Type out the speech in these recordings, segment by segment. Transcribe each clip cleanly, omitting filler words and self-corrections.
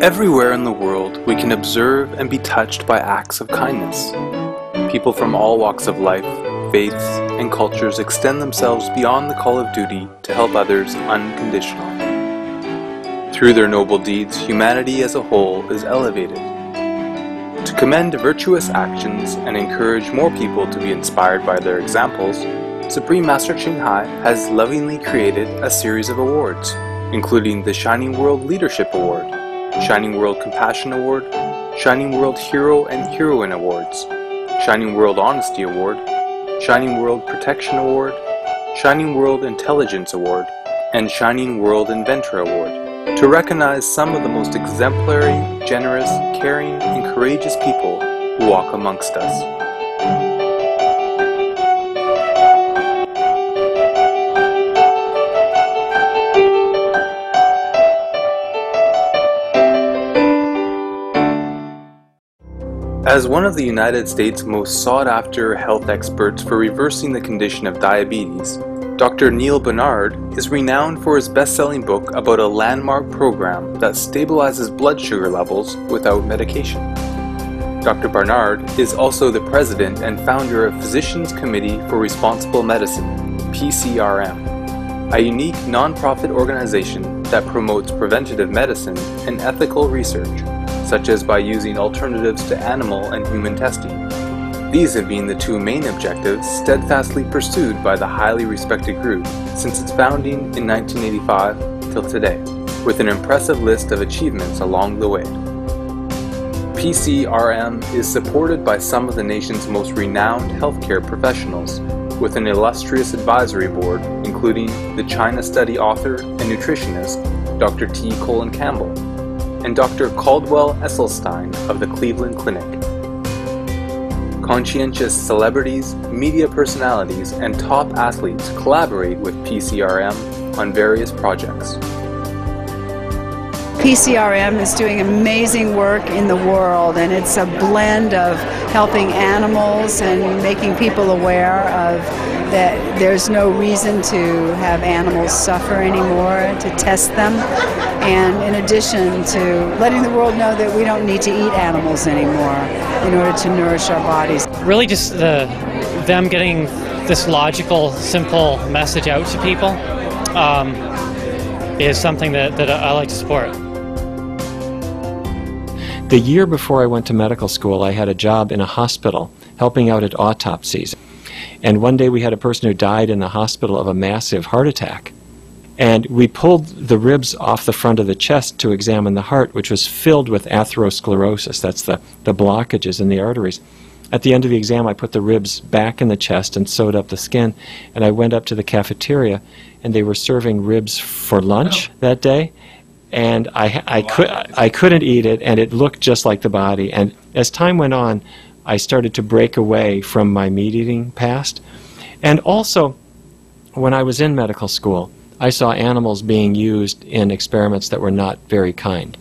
Everywhere in the world, we can observe and be touched by acts of kindness. People from all walks of life, faiths, and cultures extend themselves beyond the call of duty to help others unconditionally. Through their noble deeds, humanity as a whole is elevated. To commend virtuous actions and encourage more people to be inspired by their examples, Supreme Master Ching Hai has lovingly created a series of awards, including the Shining World Leadership Award, Shining World Compassion Award, Shining World Hero and Heroine Awards, Shining World Honesty Award, Shining World Protection Award, Shining World Intelligence Award, and Shining World Inventor Award, to recognize some of the most exemplary, generous, caring, and courageous people who walk amongst us. As one of the United States' most sought-after health experts for reversing the condition of diabetes, Dr. Neil Barnard is renowned for his best-selling book about a landmark program that stabilizes blood sugar levels without medication. Dr. Barnard is also the president and founder of Physicians Committee for Responsible Medicine, PCRM, a unique nonprofit organization that promotes preventative medicine and ethical research, such as by using alternatives to animal and human testing. These have been the two main objectives steadfastly pursued by the highly respected group since its founding in 1985 till today, with an impressive list of achievements along the way. PCRM is supported by some of the nation's most renowned healthcare professionals, with an illustrious advisory board including the China study author and nutritionist Dr. T. Colin Campbell, and Dr. Caldwell Esselstyn of the Cleveland Clinic. Conscientious celebrities, media personalities, and top athletes collaborate with PCRM on various projects. PCRM is doing amazing work in the world, and it's a blend of helping animals and making people aware of that there's no reason to have animals suffer anymore, to test them, and in addition to letting the world know that we don't need to eat animals anymore in order to nourish our bodies. Really just them getting this logical, simple message out to people is something that I like to support. The year before I went to medical school, I had a job in a hospital helping out at autopsies. And one day we had a person who died in the hospital of a massive heart attack. And we pulled the ribs off the front of the chest to examine the heart, which was filled with atherosclerosis. That's the blockages in the arteries. At the end of the exam, I put the ribs back in the chest and sewed up the skin. And I went up to the cafeteria, and they were serving ribs for lunch that day. And I couldn't eat it, and it looked just like the body. And as time went on, I started to break away from my meat-eating past. And also, when I was in medical school, I saw animals being used in experiments that were not very kind.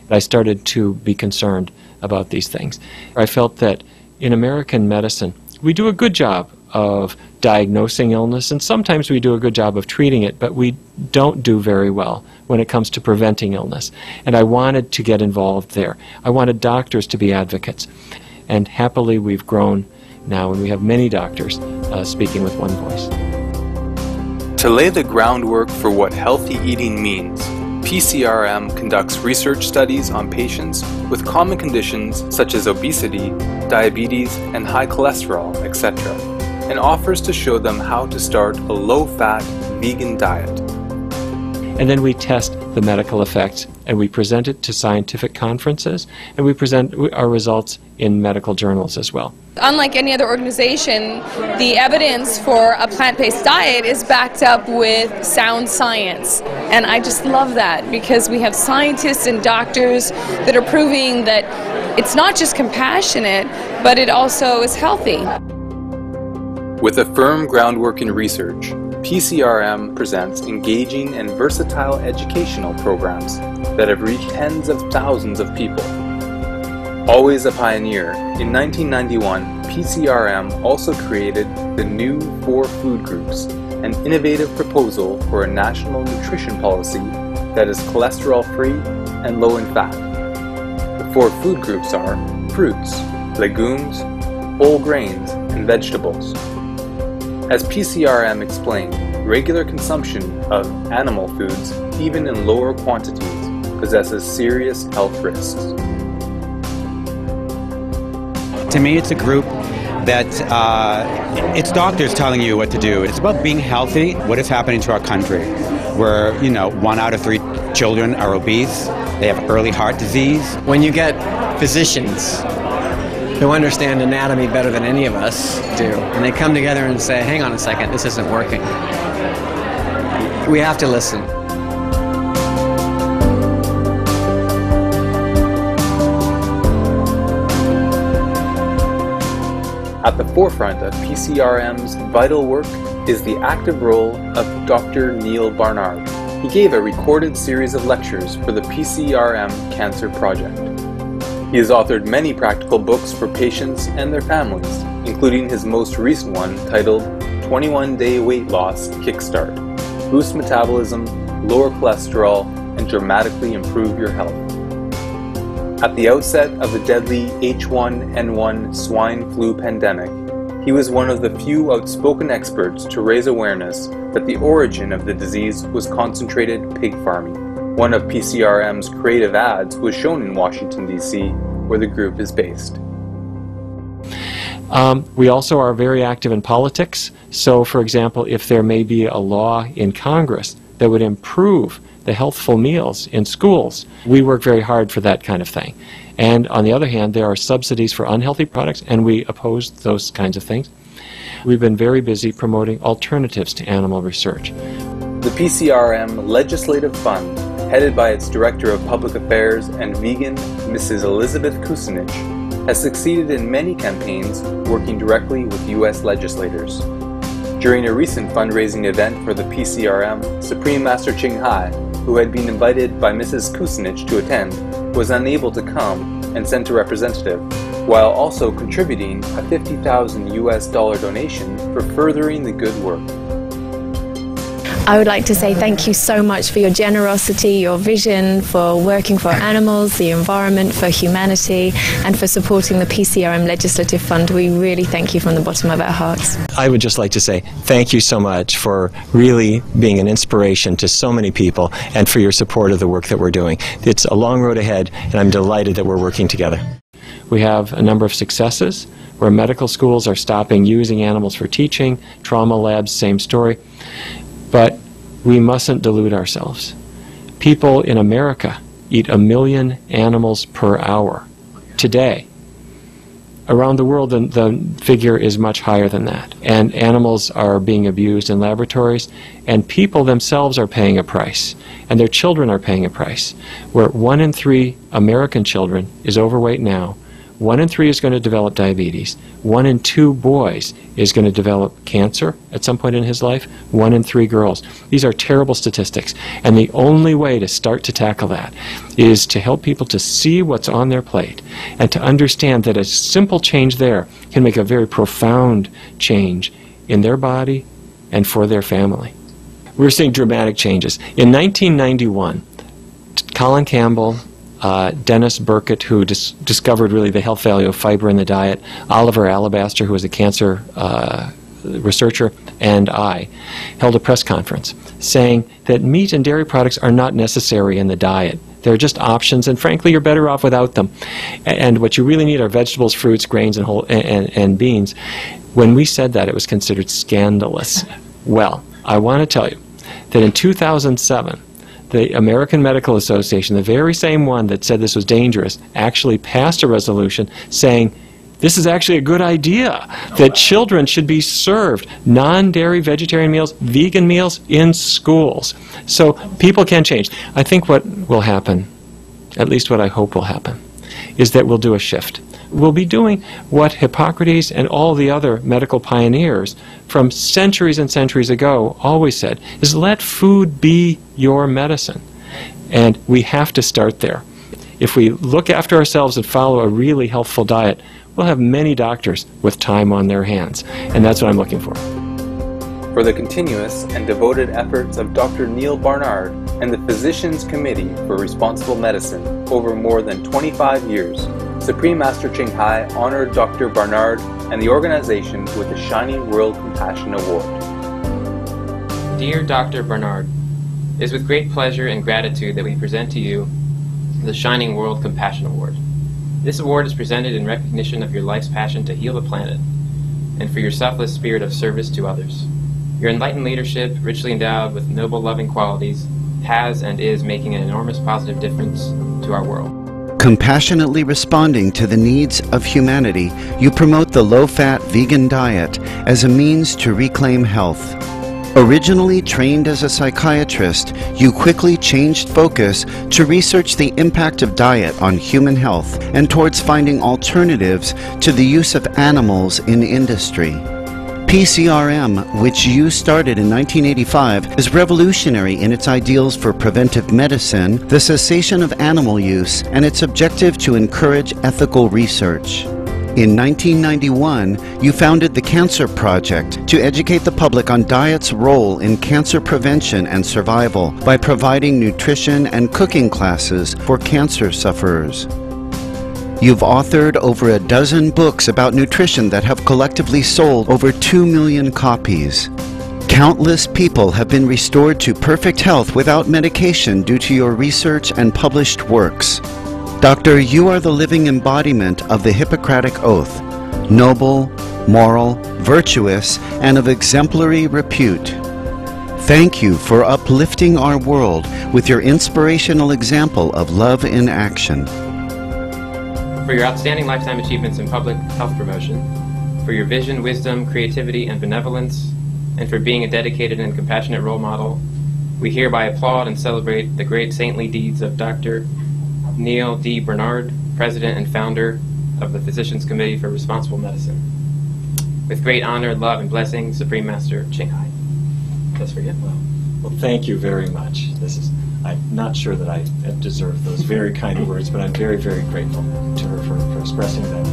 And I started to be concerned about these things. I felt that in American medicine, we do a good job of diagnosing illness, and sometimes we do a good job of treating it, but we don't do very well when it comes to preventing illness. And I wanted to get involved there. I wanted doctors to be advocates. And happily we've grown now, and we have many doctors speaking with one voice. To lay the groundwork for what healthy eating means, PCRM conducts research studies on patients with common conditions such as obesity, diabetes, and high cholesterol, etc., and offers to show them how to start a low-fat, vegan diet. And then we test the medical effects, and we present it to scientific conferences, and we present our results in medical journals as well. Unlike any other organization, the evidence for a plant-based diet is backed up with sound science. And I just love that, because we have scientists and doctors that are proving that it's not just compassionate, but it also is healthy. With a firm groundwork in research, PCRM presents engaging and versatile educational programs that have reached tens of thousands of people. Always a pioneer, in 1991, PCRM also created the new 4 food groups, an innovative proposal for a national nutrition policy that is cholesterol-free and low in fat. The 4 food groups are fruits, legumes, whole grains, and vegetables. As PCRM explained, regular consumption of animal foods, even in lower quantities, possesses serious health risks. To me, it's a group that it's doctors telling you what to do. It's about being healthy. What is happening to our country? Where, 1 out of 3 children are obese. They have early heart disease. When you get physicians who understand anatomy better than any of us do, and they come together and say, hang on a second, this isn't working. We have to listen. At the forefront of PCRM's vital work is the active role of Dr. Neil Barnard. He gave a recorded series of lectures for the PCRM Cancer Project. He has authored many practical books for patients and their families, including his most recent one titled 21-Day Weight Loss Kickstart: Boost Metabolism, Lower Cholesterol, and Dramatically Improve Your Health. At the outset of the deadly H1N1 swine flu pandemic, he was one of the few outspoken experts to raise awareness that the origin of the disease was concentrated pig farming. One of PCRM's creative ads was shown in Washington, D.C., where the group is based. We also are very active in politics. So, for example, if there may be a law in Congress that would improve the healthful meals in schools, we work very hard for that kind of thing. And on the other hand, there are subsidies for unhealthy products, and we oppose those kinds of things. We've been very busy promoting alternatives to animal research. The PCRM Legislative Fund, headed by its Director of Public Affairs and vegan, Mrs. Elizabeth Kucinich, has succeeded in many campaigns working directly with U.S. legislators. During a recent fundraising event for the PCRM, Supreme Master Ching Hai, who had been invited by Mrs. Kucinich to attend, was unable to come and sent a representative, while also contributing a $50,000 US donation for furthering the good work. I would like to say thank you so much for your generosity, your vision, for working for animals, the environment, for humanity, and for supporting the PCRM Legislative Fund. We really thank you from the bottom of our hearts. I would just like to say thank you so much for really being an inspiration to so many people and for your support of the work that we're doing. It's a long road ahead, and I'm delighted that we're working together. We have a number of successes where medical schools are stopping using animals for teaching, trauma labs, same story. But we mustn't delude ourselves. People in America eat 1 million animals per hour today. Around the world, the figure is much higher than that. And animals are being abused in laboratories, and people themselves are paying a price, and their children are paying a price. Where 1 in 3 American children is overweight now, 1 in 3 is going to develop diabetes. 1 in 2 boys is going to develop cancer at some point in his life. 1 in 3 girls. These are terrible statistics. And the only way to start to tackle that is to help people to see what's on their plate and to understand that a simple change there can make a very profound change in their body and for their family. We're seeing dramatic changes. In 1991, Colin Campbell, Dennis Burkitt, who discovered really the health value of fiber in the diet, Oliver Alabaster, who was a cancer researcher, and I held a press conference saying that meat and dairy products are not necessary in the diet. They're just options, and frankly, you're better off without them. And what you really need are vegetables, fruits, grains, and beans. When we said that, it was considered scandalous. Well, I want to tell you that in 2007, the American Medical Association, the very same one that said this was dangerous, actually passed a resolution saying this is actually a good idea, that children should be served non-dairy vegetarian meals, vegan meals in schools. So people can change. I think what will happen, at least what I hope will happen, is that we'll do a shift. We'll be doing what Hippocrates and all the other medical pioneers from centuries and centuries ago always said, is let food be your medicine. And we have to start there. If we look after ourselves and follow a really healthful diet, we'll have many doctors with time on their hands. And that's what I'm looking for. for the continuous and devoted efforts of Dr. Neil Barnard and the Physicians Committee for Responsible Medicine over more than 25 years, Supreme Master Ching Hai honored Dr. Barnard and the organization with the Shining World Compassion Award. Dear Dr. Barnard, it is with great pleasure and gratitude that we present to you the Shining World Compassion Award. This award is presented in recognition of your life's passion to heal the planet and for your selfless spirit of service to others. Your enlightened leadership, richly endowed with noble loving qualities, has and is making an enormous positive difference to our world. Compassionately responding to the needs of humanity, you promote the low-fat vegan diet as a means to reclaim health. Originally trained as a psychiatrist, you quickly changed focus to research the impact of diet on human health and towards finding alternatives to the use of animals in industry. PCRM, which you started in 1985, is revolutionary in its ideals for preventive medicine, the cessation of animal use, and its objective to encourage ethical research. In 1991, you founded the Cancer Project to educate the public on diet's role in cancer prevention and survival by providing nutrition and cooking classes for cancer sufferers. You've authored over a dozen books about nutrition that have collectively sold over 2 million copies. Countless people have been restored to perfect health without medication due to your research and published works. Doctor, you are the living embodiment of the Hippocratic Oath, noble, moral, virtuous, and of exemplary repute. Thank you for uplifting our world with your inspirational example of love in action. For your outstanding lifetime achievements in public health promotion, for your vision, wisdom, creativity, and benevolence, and for being a dedicated and compassionate role model, we hereby applaud and celebrate the great saintly deeds of Dr. Neil D. Barnard, President and Founder of the Physicians Committee for Responsible Medicine. With great honor, love, and blessing, Supreme Master Ching Hai. That's for you. Well, thank you very much. I'm not sure that I deserve those very kind words, but I'm very, very grateful to her for expressing them.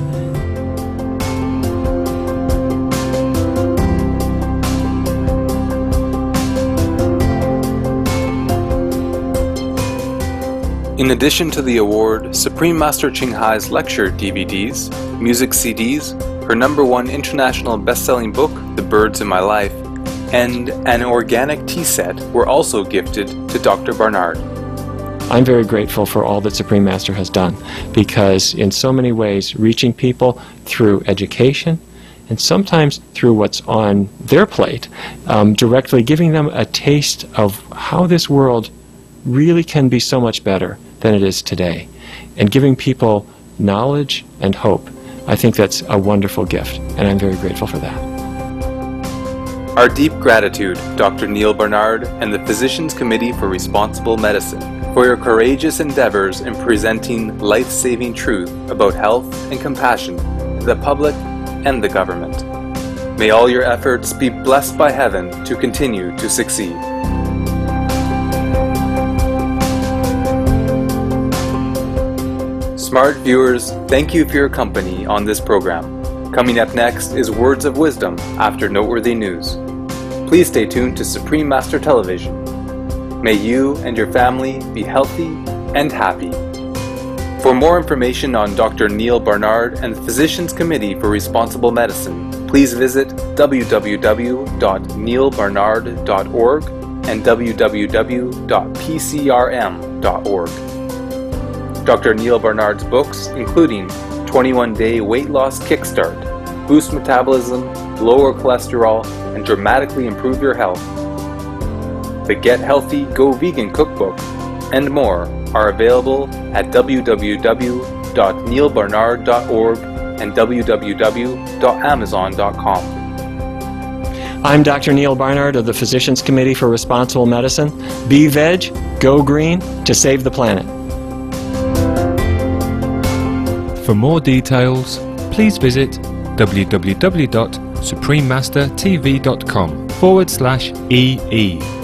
In addition to the award, Supreme Master Ching Hai's lecture DVDs, music CDs, her #1 international best-selling book, The Birds in My Life, and an organic tea set were also gifted to Dr. Barnard. I'm very grateful for all that Supreme Master has done, because in so many ways, reaching people through education and sometimes through what's on their plate, directly giving them a taste of how this world really can be so much better than it is today, and giving people knowledge and hope. I think that's a wonderful gift, and I'm very grateful for that. Our deep gratitude, Dr. Neil Barnard and the Physicians Committee for Responsible Medicine, for your courageous endeavors in presenting life-saving truth about health and compassion to the public and the government. May all your efforts be blessed by heaven to continue to succeed. Smart viewers, thank you for your company on this program. Coming up next is Words of Wisdom after Noteworthy News. Please stay tuned to Supreme Master Television. May you and your family be healthy and happy. For more information on Dr. Neil Barnard and the Physicians Committee for Responsible Medicine, please visit www.neilbarnard.org and www.pcrm.org. Dr. Neil Barnard's books, including 21-Day Weight Loss Kickstart, Boost Metabolism, Lower Cholesterol, and Dramatically Improve Your Health, the Get Healthy, Go Vegan Cookbook, and more are available at www.neilbarnard.org and www.amazon.com. I'm Dr. Neil Barnard of the Physicians Committee for Responsible Medicine. Be veg, go green to save the planet. For more details, please visit www.suprememastertv.com/EE.